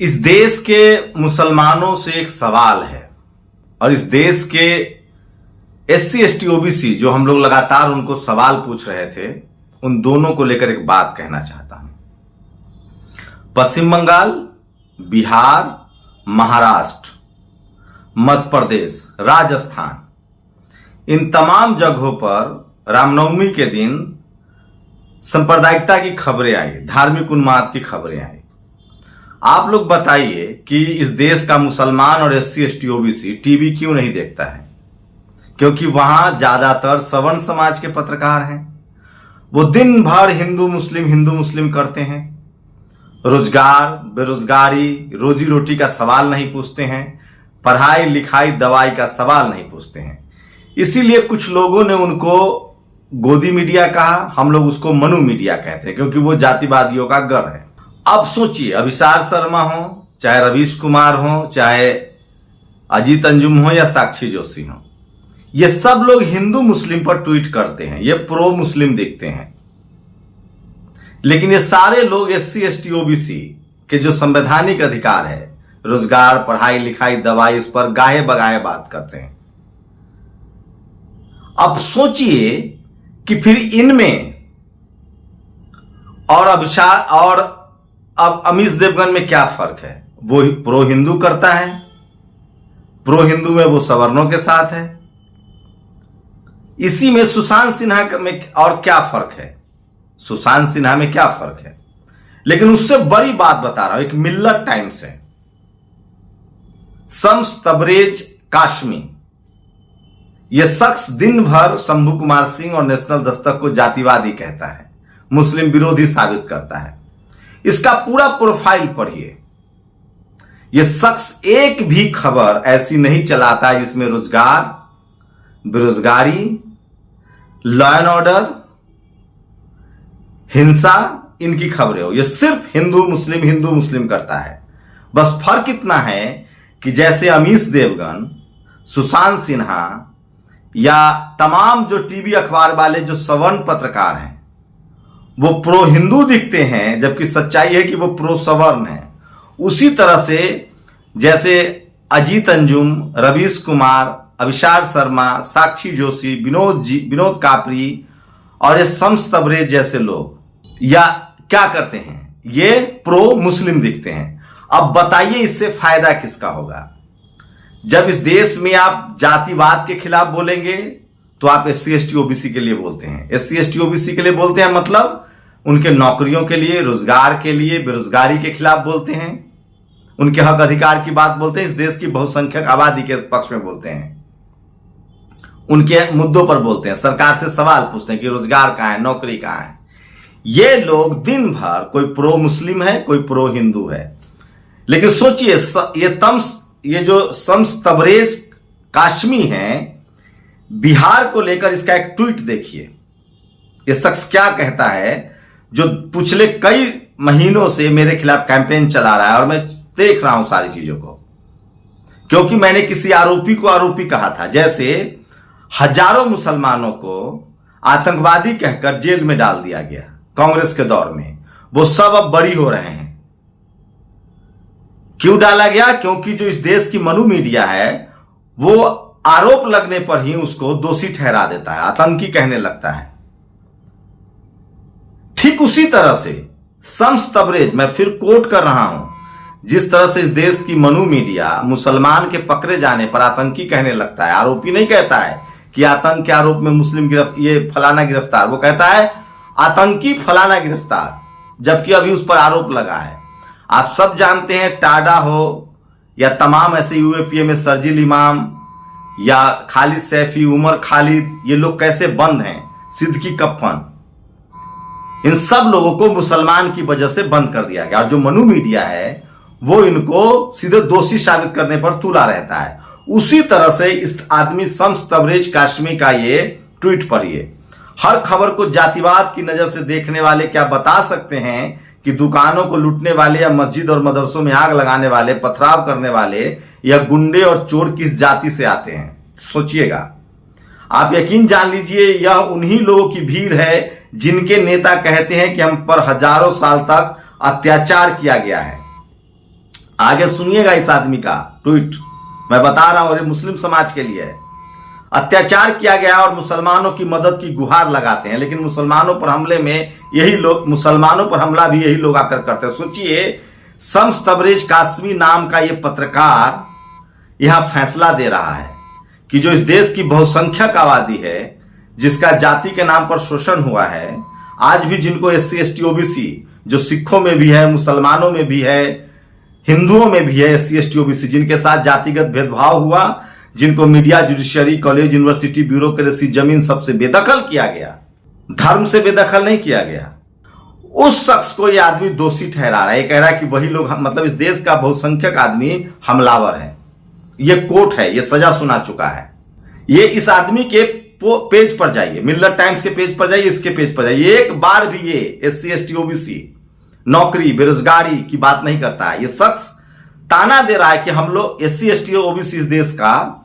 इस देश के मुसलमानों से एक सवाल है और इस देश के एससी एसटी ओबीसी जो हम लोग लगातार उनको सवाल पूछ रहे थे, उन दोनों को लेकर एक बात कहना चाहता हूं। पश्चिम बंगाल, बिहार, महाराष्ट्र, मध्य प्रदेश, राजस्थान, इन तमाम जगहों पर रामनवमी के दिन सांप्रदायिकता की खबरें आई, धार्मिक उन्माद की खबरें आई। आप लोग बताइए कि इस देश का मुसलमान और एससी एसटी ओबीसी टीवी क्यों नहीं देखता है? क्योंकि वहां ज्यादातर सवर्ण समाज के पत्रकार हैं। वो दिन भर हिंदू मुस्लिम करते हैं। रोजगार, बेरोजगारी, रोजी रोटी का सवाल नहीं पूछते हैं। पढ़ाई लिखाई दवाई का सवाल नहीं पूछते हैं। इसीलिए कुछ लोगों ने उनको गोदी मीडिया कहा, हम लोग उसको मनु मीडिया कहते हैं, क्योंकि वो जातिवादियों का गढ़ है। अब सोचिए, अभिसार शर्मा हो, चाहे रवीश कुमार हो, चाहे अजीत अंजुम हो या साक्षी जोशी हो, ये सब लोग हिंदू मुस्लिम पर ट्वीट करते हैं, ये प्रो मुस्लिम दिखते हैं। लेकिन ये सारे लोग एससी एसटी ओबीसी के जो संवैधानिक अधिकार है, रोजगार, पढ़ाई लिखाई, दवाई, इस पर गाहे बगाहे बात करते हैं। अब सोचिए कि फिर इनमें और अभिसार और अब अमीश देवगन में क्या फर्क है? वो प्रो हिंदू करता है, प्रो हिंदू में वो सवर्णों के साथ है। इसी में सुशांत सिन्हा में और क्या फर्क है? सुशांत सिन्हा में क्या फर्क है? लेकिन उससे बड़ी बात बता रहा हूं, एक मिल्लत टाइम्स है, शम्स तबरेज काशमी, यह शख्स दिन भर शंभू कुमार सिंह और नेशनल दस्तक को जातिवादी कहता है, मुस्लिम विरोधी साबित करता है। इसका पूरा प्रोफाइल पढ़िए। यह शख्स एक भी खबर ऐसी नहीं चलाता है जिसमें रोजगार, बेरोजगारी, लॉ एंड ऑर्डर, हिंसा, इनकी खबरें हो। यह सिर्फ हिंदू मुस्लिम करता है। बस फर्क इतना है कि जैसे अमीश देवगन, सुशांत सिन्हा या तमाम जो टीवी अखबार वाले जो सवर्ण पत्रकार हैं, वो प्रो हिंदू दिखते हैं, जबकि सच्चाई है कि वो प्रो सवर्ण है। उसी तरह से जैसे अजीत अंजुम, रवीश कुमार, अभिसार शर्मा, साक्षी जोशी, विनोद कापरी और ये शम्स तबरेज जैसे लोग या क्या करते हैं, ये प्रो मुस्लिम दिखते हैं। अब बताइए इससे फायदा किसका होगा? जब इस देश में आप जातिवाद के खिलाफ बोलेंगे तो आप एससी एसटी ओबीसी के लिए बोलते हैं। एससी एसटी ओबीसी के लिए बोलते हैं मतलब उनके नौकरियों के लिए, रोजगार के लिए, बेरोजगारी के खिलाफ बोलते हैं, उनके हक अधिकार की बात बोलते हैं, इस देश की बहुसंख्यक आबादी के पक्ष में बोलते हैं, उनके मुद्दों पर बोलते हैं, सरकार से सवाल पूछते हैं कि रोजगार कहां है, नौकरी कहां है। ये लोग दिन भर कोई प्रो मुस्लिम है, कोई प्रो हिंदू है। लेकिन सोचिए, ये जो शम्स तबरेज काशमी हैं, बिहार को लेकर इसका एक ट्वीट देखिए। ये शख्स क्या कहता है, जो पिछले कई महीनों से मेरे खिलाफ कैंपेन चला रहा है और मैं देख रहा हूं सारी चीजों को, क्योंकि मैंने किसी आरोपी को आरोपी कहा था। जैसे हजारों मुसलमानों को आतंकवादी कहकर जेल में डाल दिया गया कांग्रेस के दौर में, वो सब अब बरी हो रहे हैं। क्यों डाला गया? क्योंकि जो इस देश की मनु मीडिया है, वो आरोप लगने पर ही उसको दोषी ठहरा देता है, आतंकी कहने लगता है। ठीक उसी तरह से शम्स तबरेज, मैं फिर कोट कर रहा हूं, जिस तरह से इस देश की मनु मीडिया मुसलमान के पकड़े जाने पर आतंकी कहने लगता है, आरोपी नहीं कहता है कि आतंक के आरोप में मुस्लिम ये फलाना गिरफ्तार, वो कहता है आतंकी फलाना गिरफ्तार, जबकि अभी उस पर आरोप लगा है। आप सब जानते हैं, टाडा हो या तमाम ऐसे यूएपीए में शर्जील इमाम या खालिद सैफी, उमर खालिद, ये लोग कैसे बंद हैं, सिद्दीकी कप्पन, इन सब लोगों को मुसलमान की वजह से बंद कर दिया गया। और जो मनु मीडिया है वो इनको सीधे दोषी साबित करने पर तुला रहता है। उसी तरह से इस आदमी शम्स तबरेज काशमी का ये ट्वीट पढ़िए। हर खबर को जातिवाद की नजर से देखने वाले क्या बता सकते हैं कि दुकानों को लूटने वाले या मस्जिद और मदरसों में आग लगाने वाले, पथराव करने वाले या गुंडे और चोर किस जाति से आते हैं? सोचिएगा। आप यकीन जान लीजिए, यह उन्हीं लोगों की भीड़ है जिनके नेता कहते हैं कि हम पर हजारों साल तक अत्याचार किया गया है। आगे सुनिएगा इस आदमी का ट्वीट, मैं बता रहा हूं, ये मुस्लिम समाज के लिए है। अत्याचार किया गया और मुसलमानों की मदद की गुहार लगाते हैं, लेकिन मुसलमानों पर हमले में यही लोग, मुसलमानों पर हमला भी यही लोग आकर करते हैं। सोचिए, शम्स तबरेज कासमी नाम का ये पत्रकार यहां फैसला दे रहा है कि जो इस देश की बहुसंख्यक आबादी है, जिसका जाति के नाम पर शोषण हुआ है, आज भी जिनको SC ST OBC, जो सिखों में भी है, मुसलमानों में भी है, हिंदुओं में भी है SC ST OBC, जिनके साथ जातिगत भेदभाव हुआ, जिनको media, judiciary, college, university, bureaucracy, जमीन सबसे बेदखल किया गया, धर्म से बेदखल नहीं किया गया, उस शख्स को यह आदमी दोषी ठहरा रहा है। ये कह रहा है कि वही लोग, मतलब इस देश का बहुसंख्यक आदमी हमलावर है। ये कोर्ट है, ये सजा सुना चुका है। ये इस आदमी के पेज पर जाइए, मिल्लत टाइम्स के पेज पर जाइए, इसके पेज पर जाइए, एक बार भी ये SC ST OBC नौकरी, बेरोजगारी की बात नहीं करता है। ये शख्स ताना दे रहा है कि हम लोग SC ST OBC इस देश का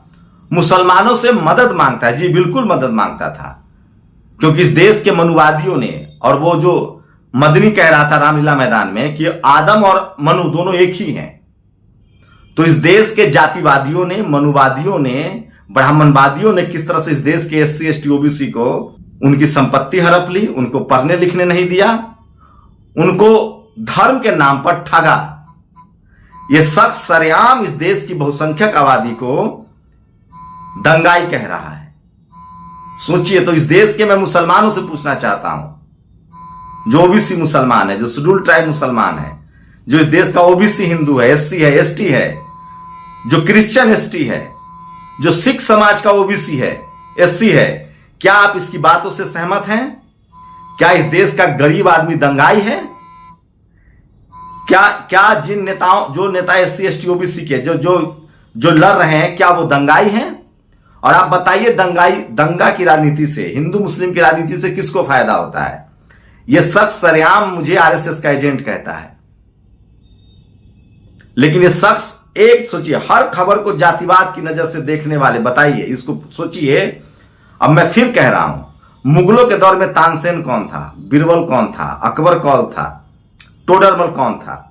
मुसलमानों से मदद मांगता है। जी बिल्कुल मदद मांगता था, क्योंकि इस देश के मनुवादियों ने, और वो जो मदनी कह रहा था रामलीला मैदान में कि आदम और मनु दोनों एक ही हैं, तो इस देश के जातिवादियों ने, मनुवादियों ने, ब्राह्मणवादियों ने किस तरह से इस देश के SC ST OBC को उनकी संपत्ति हड़प ली, उनको पढ़ने लिखने नहीं दिया, उनको धर्म के नाम पर ठगा। यह शख्स सरेआम इस देश की बहुसंख्यक आबादी को दंगाई कह रहा है। सोचिए, तो इस देश के मैं मुसलमानों से पूछना चाहता हूं, जो OBC मुसलमान है, जो शेड्यूल ट्राइब मुसलमान है, जो इस देश का OBC हिंदू है, SC है, ST है, जो क्रिश्चियन ST है, जो सिख समाज का OBC है, SC है, क्या आप इसकी बातों से सहमत हैं? क्या इस देश का गरीब आदमी दंगाई है? क्या जिन नेताओं, जो नेता SC ST OBC के जो लड़ रहे हैं, क्या वो दंगाई हैं? और आप बताइए, दंगा की राजनीति से, हिंदू मुस्लिम की राजनीति से किसको फायदा होता है? यह शख्स सरेआम मुझे RSS का एजेंट कहता है, लेकिन यह शख्स, एक सोचिए, हर खबर को जातिवाद की नजर से देखने वाले, बताइए इसको सोचिए। अब मैं फिर कह रहा हूं, मुगलों के दौर में तानसेन कौन था, बीरबल कौन था, अकबर कौन था, टोडरमल कौन था?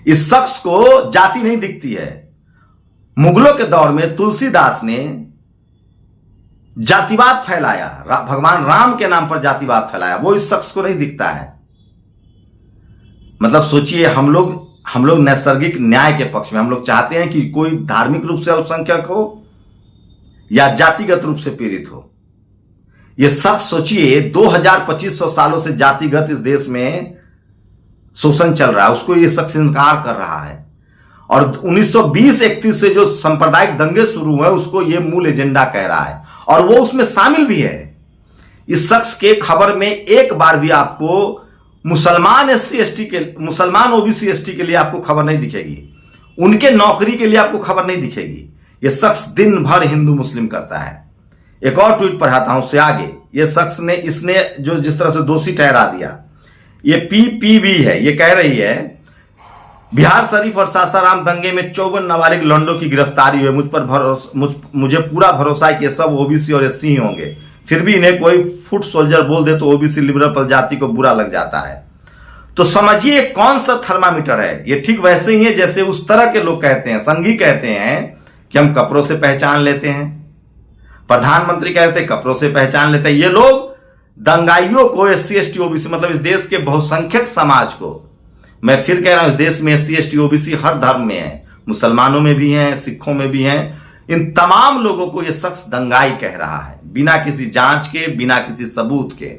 इस शख्स को जाति नहीं दिखती है। मुगलों के दौर में तुलसीदास ने जातिवाद फैलाया, भगवान राम के नाम पर जातिवाद फैलाया, वो इस शख्स को नहीं दिखता है। मतलब सोचिए, हम लोग नैसर्गिक न्याय के पक्ष में, हम लोग चाहते हैं कि कोई धार्मिक रूप से अल्पसंख्यक हो या जातिगत रूप से पीड़ित हो। यह शख्स सोचिए, 2500 सालों से जातिगत इस देश में शोषण चल रहा है, उसको यह शख्स इनकार कर रहा है। और 1920-31 से जो सांप्रदायिक दंगे शुरू हुए, उसको यह मूल एजेंडा कह रहा है, और वो उसमें शामिल भी है। इस शख्स के खबर में एक बार भी आपको मुसलमान SC ST के, मुसलमान OBC ST के लिए आपको खबर नहीं दिखेगी, उनके नौकरी के लिए आपको खबर नहीं दिखेगी। यह शख्स दिन भर हिंदू मुस्लिम करता है। एक और ट्वीट पढ़ाता हूं उससे आगे। यह शख्स ने, इसने जो जिस तरह से दोषी ठहरा दिया, यह PPV है, यह कह रही है बिहार शरीफ और सासाराम दंगे में 54 नाबालिग लौंडों की गिरफ्तारी हुई। मुझे पूरा भरोसा है कि ये सब OBC और SC ही होंगे, फिर भी इन्हें कोई फुट सोल्जर बोल दे तो OBC लिबरल प्रजाति को बुरा लग जाता है। तो समझिए कौन सा थर्मामीटर है। ये ठीक वैसे ही है जैसे उस तरह के लोग कहते हैं, संघी कहते हैं कि हम कपड़ों से पहचान लेते हैं, प्रधानमंत्री कहते हैं कपड़ों से पहचान लेते हैं। ये लोग दंगाइयों को, SC ST OBC, मतलब इस देश के बहुसंख्यक समाज को, मैं फिर कह रहा हूं, इस देश में SC ST OBC हर धर्म में है, मुसलमानों में भी हैं, सिखों में भी हैं, इन तमाम लोगों को यह शख्स दंगाई कह रहा है, बिना किसी जांच के, बिना किसी सबूत के।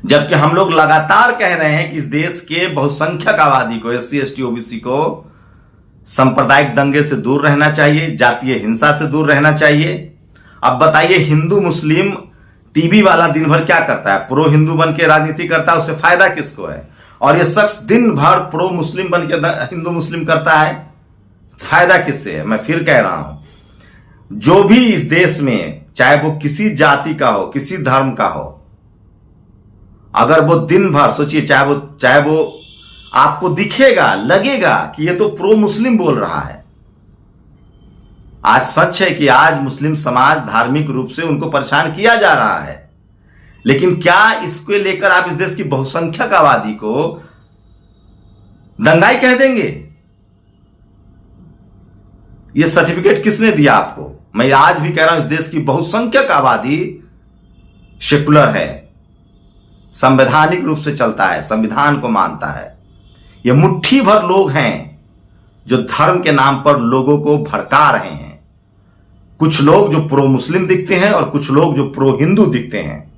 जबकि हम लोग लगातार कह रहे हैं कि इस देश के बहुसंख्यक आबादी को, SC ST OBC को सांप्रदायिक दंगे से दूर रहना चाहिए, जातीय हिंसा से दूर रहना चाहिए। अब बताइए, हिंदू मुस्लिम टीवी वाला दिन भर क्या करता है? प्रो हिंदू बन के राजनीति करता है, उससे फायदा किसको है? और यह शख्स दिन भर प्रो मुस्लिम बन के हिंदू मुस्लिम करता है, फायदा किससे है? मैं फिर कह रहा हूं, जो भी इस देश में, चाहे वो किसी जाति का हो, किसी धर्म का हो, अगर वो दिन भर, सोचिए, चाहे वो आपको दिखेगा, लगेगा कि ये तो प्रो मुस्लिम बोल रहा है। आज सच है कि आज मुस्लिम समाज धार्मिक रूप से उनको परेशान किया जा रहा है, लेकिन क्या इसको लेकर आप इस देश की बहुसंख्यक आबादी को दंगाई कह देंगे। ये सर्टिफिकेट किसने दिया आपको? मैं आज भी कह रहा हूं, इस देश की बहुसंख्यक आबादी सेकुलर है, संवैधानिक रूप से चलता है, संविधान को मानता है। ये मुट्ठी भर लोग हैं जो धर्म के नाम पर लोगों को भड़का रहे हैं। कुछ लोग जो प्रो मुस्लिम दिखते हैं और कुछ लोग जो प्रो हिंदू दिखते हैं।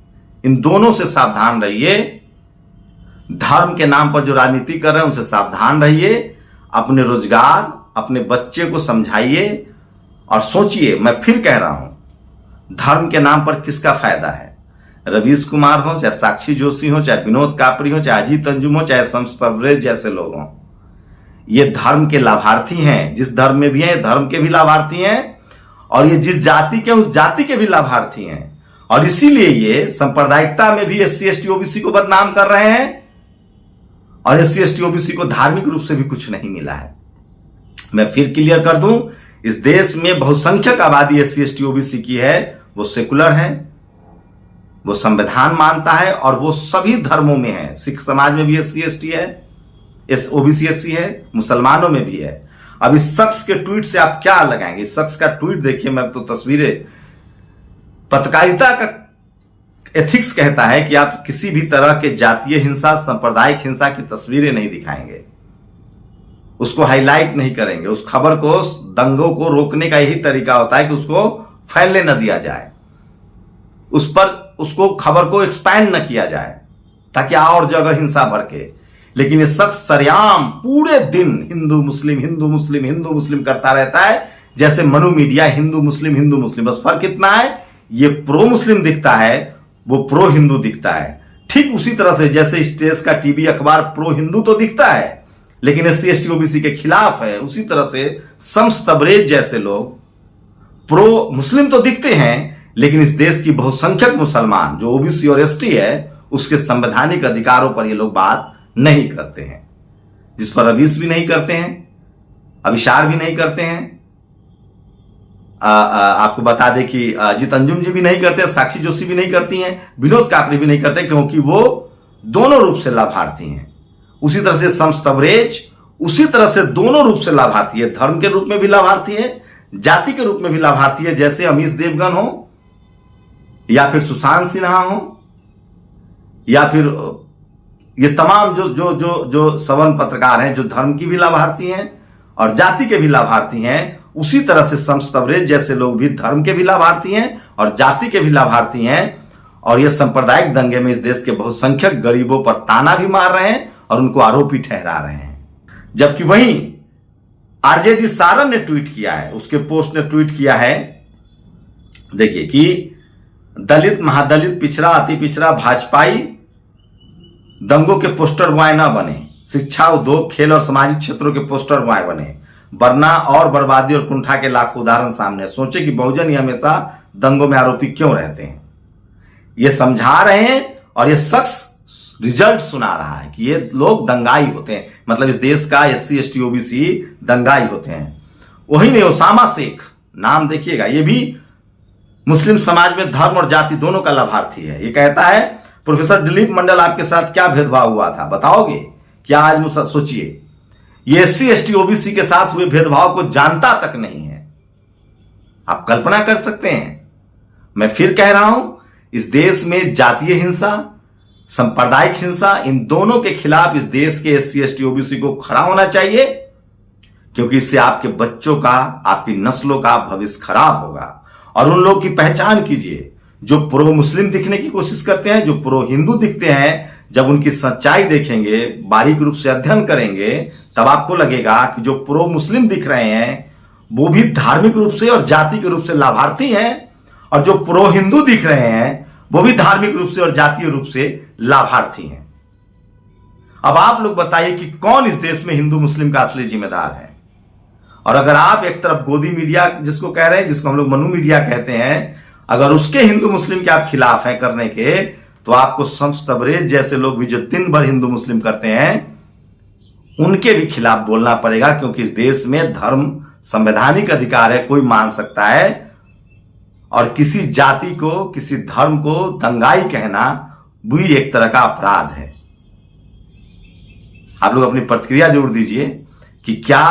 इन दोनों से सावधान रहिए। धर्म के नाम पर जो राजनीति कर रहे हैं उनसे सावधान रहिए। अपने रोजगार, अपने बच्चे को समझाइए और सोचिए। मैं फिर कह रहा हूं, धर्म के नाम पर किसका फायदा है? रवीश कुमार हो, चाहे साक्षी जोशी हो, चाहे विनोद कापरी हो, चाहे अजीत अंजुम हो, चाहे शम्स तबरेज जैसे लोग हों, ये धर्म के लाभार्थी हैं। जिस धर्म में भी हैं, धर्म के भी लाभार्थी हैं और ये जिस जाति के, उस जाति के भी लाभार्थी हैं। और इसीलिए ये सांप्रदायिकता में भी SC ST OBC को बदनाम कर रहे हैं और SC ST OBC को धार्मिक रूप से भी कुछ नहीं मिला है। मैं फिर क्लियर कर दूं, इस देश में बहुसंख्यक आबादी SC ST OBC की है। वो सेकुलर है, वो संविधान मानता है और वो सभी धर्मों में है। सिख समाज में भी SC ST है, OBC SC है, मुसलमानों में भी है। अब इस शख्स के ट्वीट से आप क्या लगाएंगे? इस शख्स का ट्वीट देखिए। मैं तो तस्वीरें, पत्रकारिता का एथिक्स कहता है कि आप किसी भी तरह के जातीय हिंसा, सांप्रदायिक हिंसा की तस्वीरें नहीं दिखाएंगे, उसको हाईलाइट नहीं करेंगे। उस खबर को, दंगों को रोकने का यही तरीका होता है कि उसको फैलने न दिया जाए, उस पर उसको खबर को एक्सपैंड न किया जाए ताकि और जगह हिंसा भड़के। लेकिन ये शख्स सरेआम पूरे दिन हिंदू मुस्लिम, हिंदू मुस्लिम, हिंदू मुस्लिम करता रहता है। जैसे मनु मीडिया हिंदू मुस्लिम, हिंदू मुस्लिम। बस फर्क इतना है, ये प्रो मुस्लिम दिखता है, वो प्रो हिंदू दिखता है। ठीक उसी तरह से जैसे इस देश का टीवी अखबार प्रो हिंदू तो दिखता है लेकिन SC ST OBC के खिलाफ है, उसी तरह से शम्स तबरेज जैसे लोग प्रो मुस्लिम तो दिखते हैं लेकिन इस देश की बहुसंख्यक मुसलमान जो OBC और ST है, उसके संवैधानिक अधिकारों पर ये लोग बात नहीं करते हैं। जिस पर रवीश भी नहीं करते हैं, अविशार भी नहीं करते हैं। आपको बता दें कि अजीत अंजुम जी भी नहीं करते, साक्षी जोशी भी नहीं करती हैं, विनोद कापरी भी नहीं करते, क्योंकि वो दोनों रूप से लाभार्थी हैं। उसी तरह से शम्स तबरेज उसी तरह से दोनों रूप से लाभार्थी है। धर्म के रूप में भी लाभार्थी है, जाति के रूप में भी लाभार्थी है। जैसे अमीश देवगन हो या फिर सुशांत सिन्हा हो या फिर ये तमाम जो सवर्ण पत्रकार हैं, जो धर्म की भी लाभार्थी हैं और जाति के भी लाभार्थी हैं, उसी तरह से शम्स तबरेज जैसे लोग भी धर्म के भी लाभार्थी हैं और जाति के भी लाभार्थी हैं। और ये सांप्रदायिक दंगे में इस देश के बहुसंख्यक गरीबों पर ताना भी मार रहे हैं और उनको आरोपी ठहरा रहे हैं। जबकि वहीं RJD सारन ने ट्वीट किया है, उसके पोस्ट ने ट्वीट किया है, देखिए, कि दलित, महादलित, पिछड़ा, अति पिछड़ा, भाजपाई दंगों के पोस्टर बॉय ना बने, शिक्षा, उद्योग, खेल और सामाजिक क्षेत्रों के पोस्टर बॉय बने, वरना और बर्बादी और कुंठा के लाखों उदाहरण सामने। सोचे कि बहुजन ही हमेशा दंगों में आरोपी क्यों रहते हैं। ये समझा रहे हैं और ये शख्स रिजल्ट सुना रहा है कि ये लोग दंगाई होते हैं। मतलब इस देश का SC ST OBC दंगाई होते हैं। वही नहीं, ओसामा शेख नाम देखिएगा, ये भी मुस्लिम समाज में धर्म और जाति दोनों का लाभार्थी है। ये कहता है, प्रोफेसर दिलीप मंडल आपके साथ क्या भेदभाव हुआ था, बताओगे क्या? आज सोचिए, ये SC ST OBC के साथ हुए भेदभाव को जानता तक नहीं है। आप कल्पना कर सकते हैं। मैं फिर कह रहा हूं, इस देश में जातीय हिंसा, सांप्रदायिक हिंसा, इन दोनों के खिलाफ इस देश के SC ST OBC को खड़ा होना चाहिए, क्योंकि इससे आपके बच्चों का, आपकी नस्लों का भविष्य खराब होगा। और उन लोग की पहचान कीजिए जो प्रो मुस्लिम दिखने की कोशिश करते हैं, जो प्रो हिंदू दिखते हैं। जब उनकी सच्चाई देखेंगे, बारीक रूप से अध्ययन करेंगे, तब आपको लगेगा कि जो प्रो मुस्लिम दिख रहे हैं वो भी धार्मिक रूप से और जाति के रूप से लाभार्थी हैं, और जो प्रो हिंदू दिख रहे हैं वो भी धार्मिक रूप से और जातीय रूप से लाभार्थी हैं। अब आप लोग बताइए कि कौन इस देश में हिंदू मुस्लिम का असली जिम्मेदार है? और अगर आप एक तरफ गोदी मीडिया जिसको कह रहे हैं, जिसको हम लोग मनु मीडिया कहते हैं, अगर उसके हिंदू मुस्लिम के आप खिलाफ हैं करने के, तो आपको शम्स तबरेज जैसे लोग भी जो दिन भर हिंदू मुस्लिम करते हैं, उनके भी खिलाफ बोलना पड़ेगा। क्योंकि इस देश में धर्म संवैधानिक अधिकार है, कोई मान सकता है। और किसी जाति को, किसी धर्म को दंगाई कहना भी एक तरह का अपराध है। आप लोग अपनी प्रतिक्रिया जरूर दीजिए कि क्या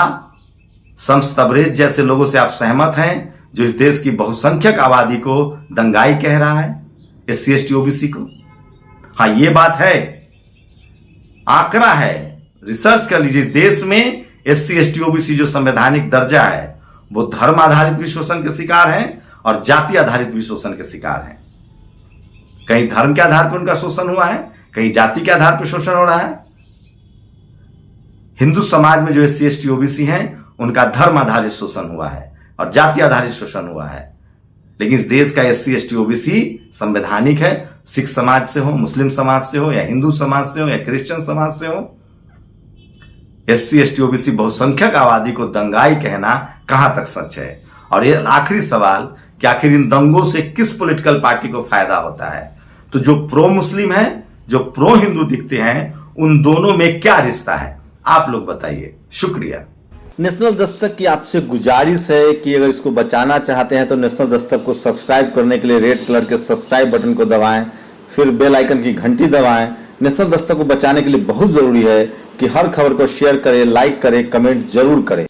शम्स तबरेज जैसे लोगों से आप सहमत हैं जो इस देश की बहुसंख्यक आबादी को दंगाई कह रहा है, SC ST OBC को। हाँ, ये बात है, आंकड़ा है, रिसर्च कर लीजिए। इस देश में SC ST OBC जो संवैधानिक दर्जा है वो धर्म आधारित भी शोषण के शिकार हैं और जाति आधारित भी शोषण के शिकार हैं। कहीं धर्म के आधार पर उनका शोषण हुआ है, कहीं जाति के आधार पर शोषण हो रहा है। हिंदू समाज में जो SC ST OBC हैं उनका धर्म आधारित शोषण हुआ है और जाति आधारित शोषण हुआ है। लेकिन इस देश का SC ST OBC संवैधानिक है। सिख समाज से हो, मुस्लिम समाज से हो, या हिंदू समाज से हो, या क्रिश्चियन समाज से हो, SC ST OBC बहुसंख्यक आबादी को दंगाई कहना कहां तक सच है। और ये आखिरी सवाल कि आखिर इन दंगों से किस पॉलिटिकल पार्टी को फायदा होता है। तो जो प्रो मुस्लिम है, जो प्रो हिंदू दिखते हैं, उन दोनों में क्या रिश्ता है, आप लोग बताइए। शुक्रिया। नेशनल दस्तक की आपसे गुजारिश है कि अगर इसको बचाना चाहते हैं तो नेशनल दस्तक को सब्सक्राइब करने के लिए रेड कलर के सब्सक्राइब बटन को दबाएं, फिर बेल आइकन की घंटी दबाएं। नेशनल दस्तक को बचाने के लिए बहुत जरूरी है कि हर खबर को शेयर करें, लाइक करें, कमेंट जरूर करें।